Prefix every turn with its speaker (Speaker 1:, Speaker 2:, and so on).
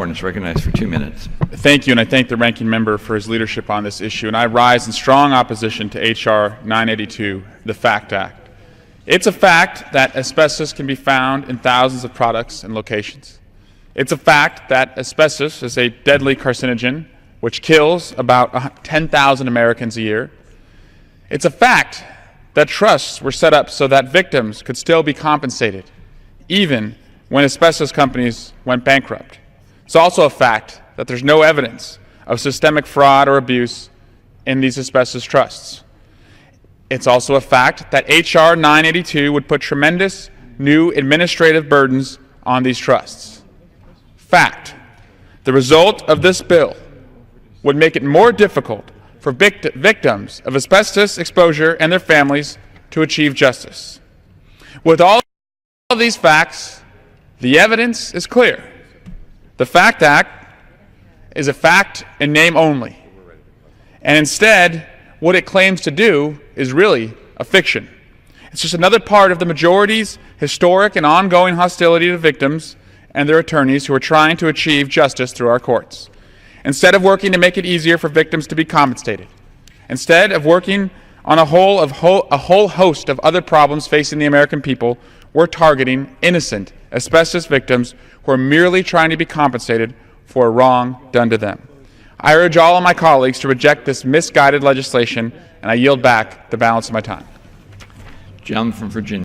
Speaker 1: Osborne is recognized for 2 minutes.
Speaker 2: Thank you, and I thank the ranking member for his leadership on this issue. And I rise in strong opposition to H.R. 982, the FACT Act. It's a fact that asbestos can be found in thousands of products and locations. It's a fact that asbestos is a deadly carcinogen which kills about 10,000 Americans a year. It's a fact that trusts were set up so that victims could still be compensated, even when asbestos companies went bankrupt. It's also a fact that there's no evidence of systemic fraud or abuse in these asbestos trusts. It's also a fact that H.R. 982 would put tremendous new administrative burdens on these trusts. Fact: the result of this bill would make it more difficult for victims of asbestos exposure and their families to achieve justice. With all of these facts, the evidence is clear. The FACT Act is a fact in name only, and instead, what it claims to do is really a fiction. It's just another part of the majority's historic and ongoing hostility to victims and their attorneys who are trying to achieve justice through our courts. Instead of working to make it easier for victims to be compensated, instead of working on a whole host of other problems facing the American people, we're targeting innocent asbestos victims who are merely trying to be compensated for a wrong done to them. I urge all of my colleagues to reject this misguided legislation, and I yield back the balance of my time.
Speaker 1: Gentleman from Virginia.